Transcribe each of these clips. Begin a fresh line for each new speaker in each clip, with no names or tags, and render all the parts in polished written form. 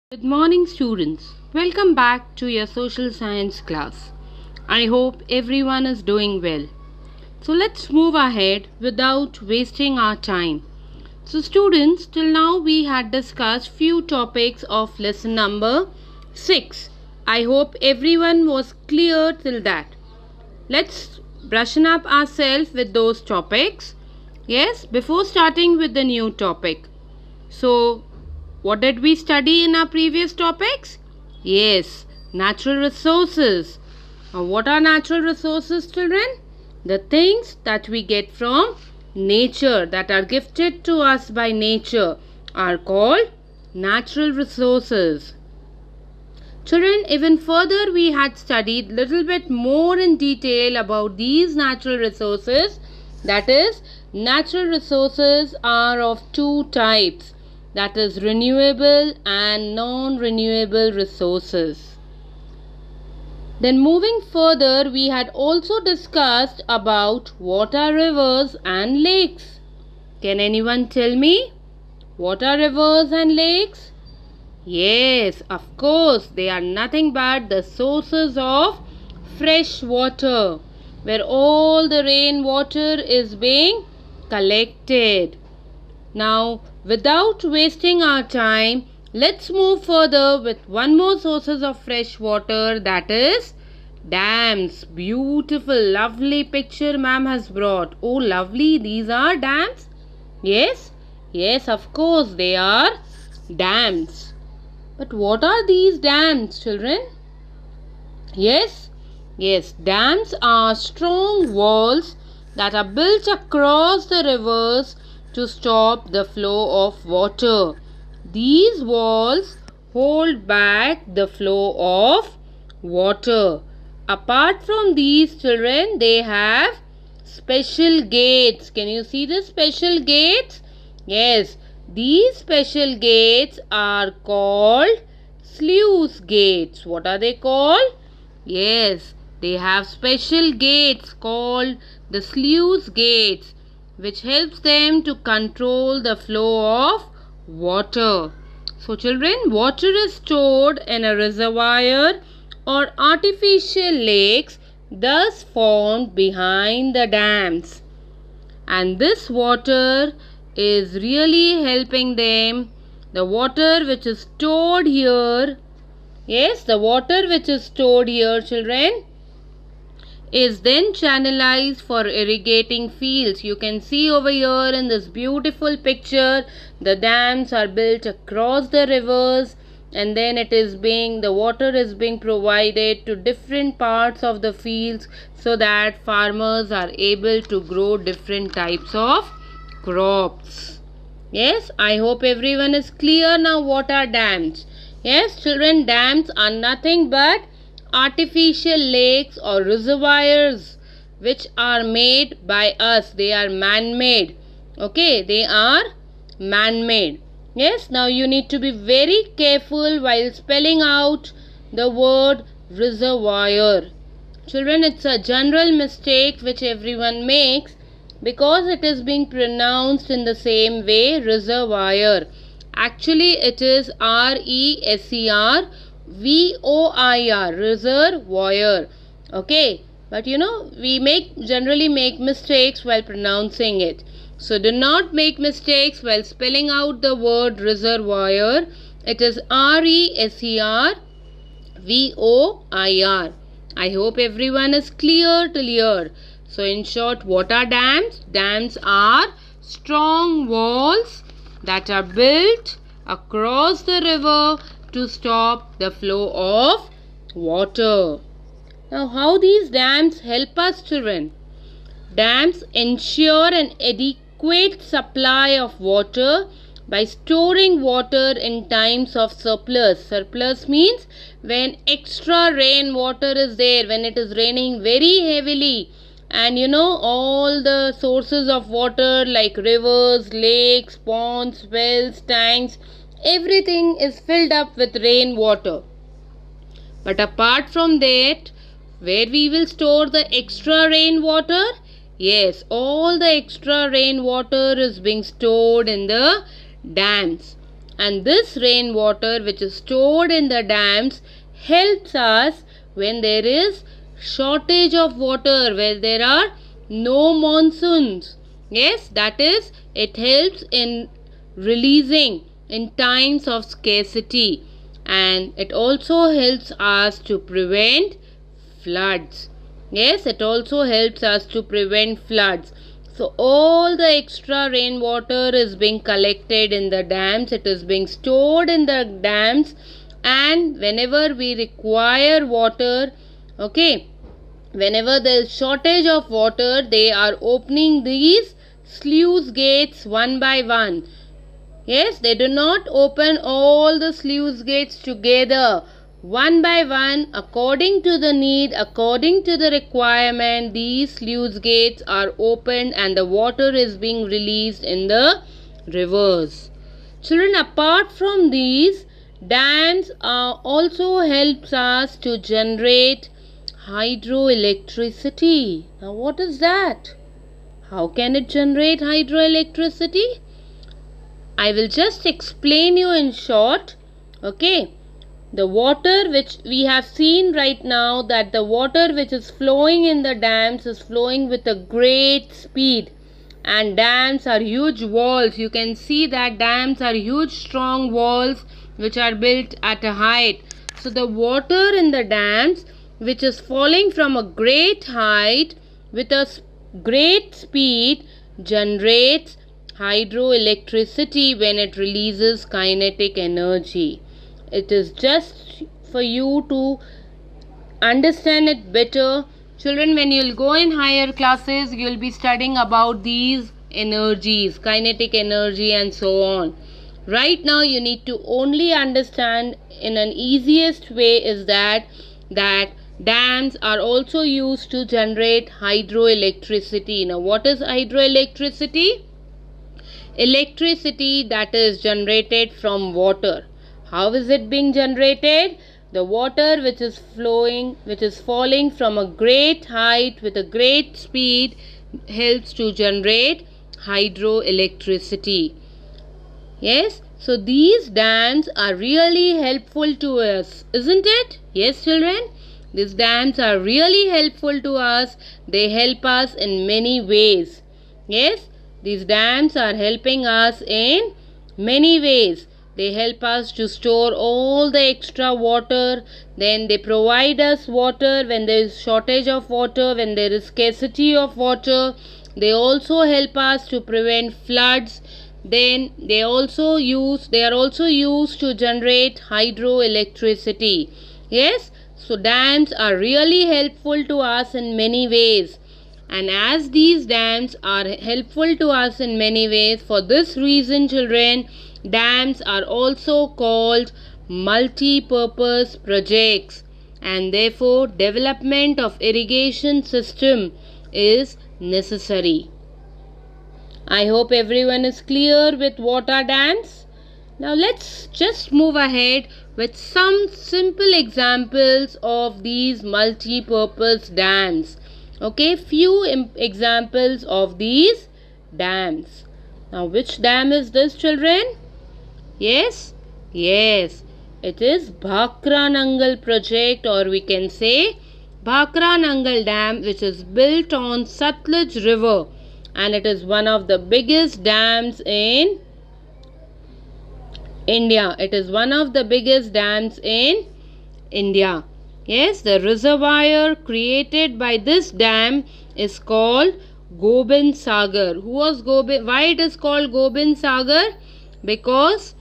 Good morning, students. Welcome back to your social science class. I hope everyone is doing well. So, let's move ahead without wasting our time. So, students, till now we had discussed few topics of lesson number 6. I hope everyone was clear till that. Let's brushen up ourselves with those topics. Yes, before starting with the new topic. So, what did we study in our previous topics? Yes, natural resources. What are natural resources, children? The things that we get from nature, that are gifted to us by nature, are called natural resources. Children, even further we had studied little bit more in detail about these natural resources. That is, natural resources are of two types, that is renewable and non-renewable resources. Then moving further, we had also discussed about what are rivers and lakes. Can anyone tell me what are rivers and lakes? Yes, of course, they are nothing but the sources of fresh water, where all the rainwater is being collected. Now, without wasting our time, let's move further with one more sources of fresh water, that is dams. Beautiful, lovely picture ma'am has brought. Oh, lovely, these are dams? Yes, yes, of course, they are dams. But what are these dams, children? Yes, yes, dams are strong walls that are built across the rivers to stop the flow of water. These walls hold back the flow of water. Apart from these, children, they have special gates. Can you see the special gates? Yes, these special gates are called sluice gates. What are they called? Yes, they have special gates called the sluice gates, which helps them to control the flow of water. So, children, water is stored in a reservoir or artificial lakes, thus formed behind the dams. And this water is really helping them. The water which is stored here, yes, the water which is stored here, children, is then channelized for irrigating fields. You can see over here in this beautiful picture, the dams are built across the rivers, and then the water is being provided to different parts of the fields so that farmers are able to grow different types of crops. Yes, I hope everyone is clear now what are dams. Yes, children, dams are nothing but artificial lakes or reservoirs which are made by us. They are man-made. Okay, they are man-made. Yes, now you need to be very careful while spelling out the word reservoir. Children, it's a general mistake which everyone makes because it is being pronounced in the same way, reservoir. Actually, it is reservoir, reservoir. Okay, but we generally make mistakes while pronouncing it. So do not make mistakes while spelling out the word reservoir. It is reservoir. I hope everyone is clear till here. So in short, what are dams? Dams are strong walls that are built across the river to stop the flow of water. Now, how these dams help us, children? Dams ensure an adequate supply of water by storing water in times of surplus. Surplus means when extra rainwater is there, when it is raining very heavily, and all the sources of water like rivers, lakes, ponds, wells, tanks, everything is filled up with rainwater. But apart from that, where we will store the extra rainwater? Yes, all the extra rainwater is being stored in the dams. And this rainwater which is stored in the dams helps us when there is shortage of water, where there are no monsoons. Yes, that is, it helps in releasing in times of scarcity, and it also helps us to prevent floods. Yes, it also helps us to prevent floods. So all the extra rainwater is being collected in the dams, it is being stored in the dams, and whenever we require water, okay, whenever there is shortage of water, they are opening these sluice gates one by one. Yes, they do not open all the sluice gates together. One by one, according to the need, according to the requirement, these sluice gates are opened and the water is being released in the rivers. Children, apart from these, dams also helps us to generate hydroelectricity. Now, what is that? How can it generate hydroelectricity? I will just explain you in short. Okay. The water which we have seen right now, that the water which is flowing in the dams is flowing with a great speed, and dams are huge walls. You can see that dams are huge strong walls which are built at a height. So the water in the dams which is falling from a great height with a great speed generates hydroelectricity when it releases kinetic energy. It is just for you to understand it better. Children, when you will go in higher classes, you will be studying about these energies, kinetic energy and so on. Right now, you need to only understand in an easiest way is that dams are also used to generate hydroelectricity. Now, what is hydroelectricity? Electricity that is generated from water. How is it being generated? The water which is flowing, which is falling from a great height with a great speed, helps to generate hydroelectricity. Yes, so these dams are really helpful to us, isn't it? Yes, children, these dams are really helpful to us. They help us in many ways. Yes, these dams are helping us in many ways. They help us to store all the extra water. Then they provide us water when there is shortage of water, when there is scarcity of water. They also help us to prevent floods. Then they are also used to generate hydroelectricity. Yes, so dams are really helpful to us in many ways. And as these dams are helpful to us in many ways, for this reason, children, dams are also called multi-purpose projects, and therefore development of irrigation system is necessary. I hope everyone is clear with what are dams. Now let's just move ahead with some simple examples of these multi-purpose dams. Okay, few examples of these dams. Now which dam is this, children? Yes, it is Bhakra Nangal project, or we can say Bhakra Nangal Dam, which is built on Satluj River, and it is one of the biggest dams in India. It is one of the biggest dams in India. Yes, the reservoir created by this dam is called Gobind Sagar. Who was Gobind? Why it is called Gobind Sagar? Because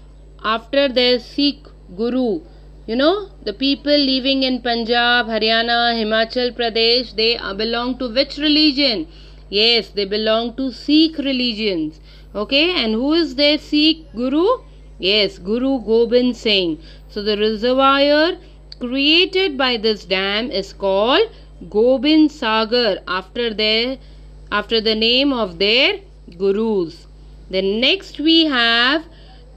after their Sikh Guru, the people living in Punjab, Haryana, Himachal Pradesh, they belong to which religion? Yes, they belong to Sikh religions. Okay, and who is their Sikh Guru? Yes, Guru Gobind Singh. So the reservoir created by this dam is called Gobind Sagar, after the name of their gurus. Then next we have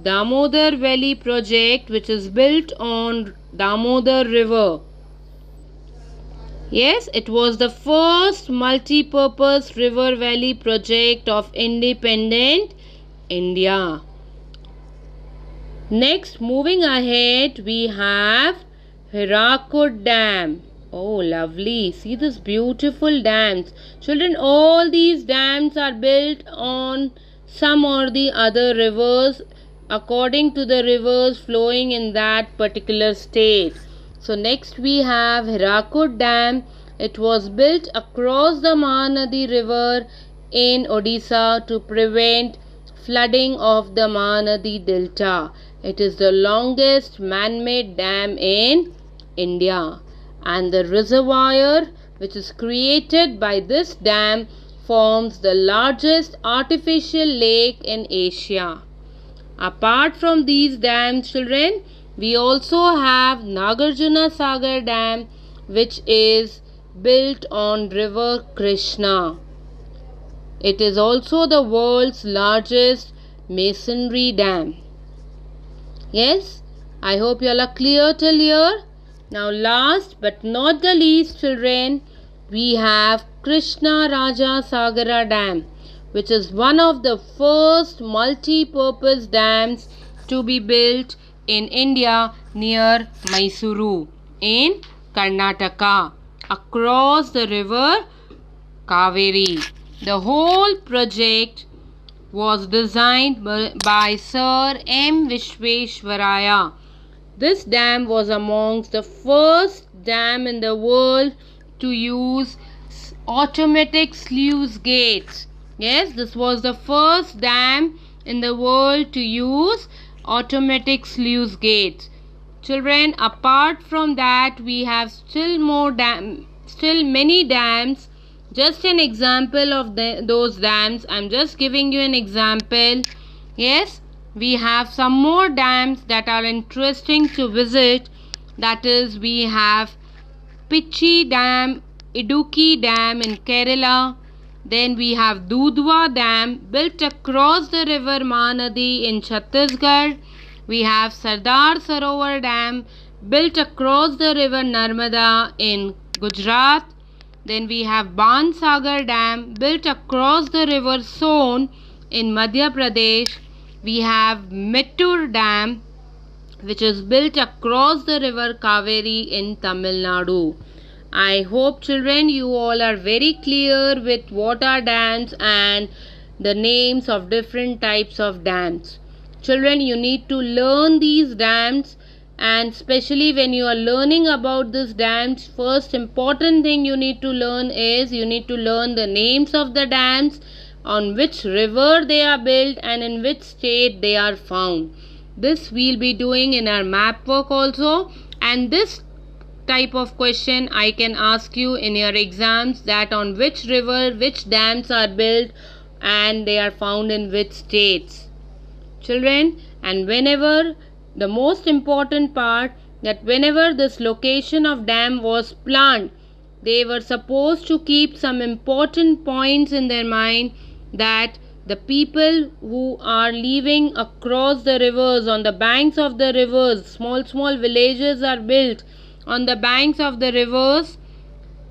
Damodar Valley project, which is built on Damodar River. Yes, it was the first multi-purpose river valley project of independent India. Next, moving ahead, we have Hirakud Dam. Oh, lovely. See this beautiful dams. Children, all these dams are built on some or the other rivers according to the rivers flowing in that particular state. So next we have Hirakud Dam. It was built across the Mahanadi river in Odisha to prevent flooding of the Mahanadi Delta. It is the longest man-made dam in India, and the reservoir which is created by this dam forms the largest artificial lake in Asia. Apart from these dams, children, we also have Nagarjuna Sagar Dam, which is built on river Krishna. It is also the world's largest masonry dam. Yes, I hope you all are clear till here. Now last but not the least, children, we have Krishna Raja Sagara Dam, which is one of the first multi-purpose dams to be built in India near Mysuru in Karnataka across the river Kaveri. The whole project was designed by Sir M. Vishveshwaraya. This dam was amongst the first dam in the world to use automatic sluice gates. Yes, this was the first dam in the world to use automatic sluice gates. Children, apart from that, we have still many dams. Just an example of those dams. I'm just giving you an example. Yes, we have some more dams that are interesting to visit. That is, we have Pichi Dam, Idukki Dam in Kerala. Then we have Dudhwa Dam built across the river Mahanadi in Chhattisgarh. We have Sardar Sarovar Dam built across the river Narmada in Gujarat. Then we have Bansagar Dam built across the river Son in Madhya Pradesh. We have Mettur Dam which is built across the river Kaveri in Tamil Nadu. I hope, children, you all are very clear with what are dams and the names of different types of dams. Children, you need to learn these dams, and especially when you are learning about these dams, first important thing you need to learn is you need to learn the names of the dams, on which river they are built and in which state they are found. This we'll be doing in our map work also, and this type of question I can ask you in your exams, that on which river which dams are built and they are found in which states. Children, and whenever the most important part, that whenever this location of dam was planned, they were supposed to keep some important points in their mind, that the people who are living across the rivers, on the banks of the rivers, small villages are built on the banks of the rivers,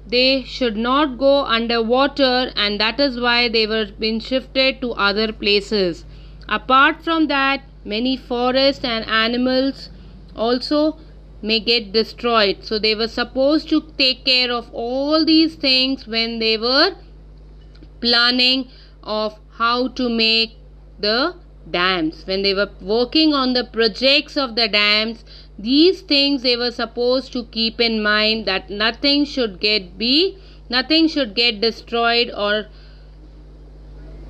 they should not go underwater, and that is why they were being shifted to other places. Apart from that, many forests and animals also may get destroyed. So they were supposed to take care of all these things when they were planning of how to make the dams. When they were working on the projects of the dams, these things they were supposed to keep in mind, that nothing should get destroyed. Or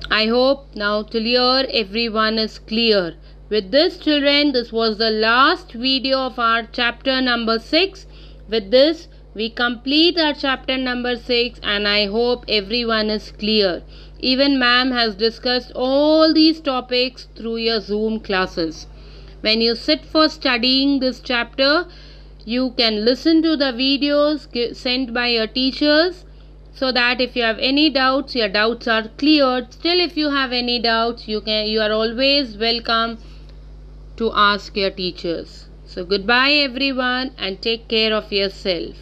I hope now till here everyone is clear. With this, children, this was the last video of our chapter number 6. With this, we complete our chapter number 6, and I hope everyone is clear. Even ma'am has discussed all these topics through your Zoom classes. When you sit for studying this chapter, you can listen to the videos sent by your teachers, so that if you have any doubts, your doubts are cleared. Still, if you have any doubts, you are always welcome to ask your teachers. So goodbye everyone, and take care of yourself.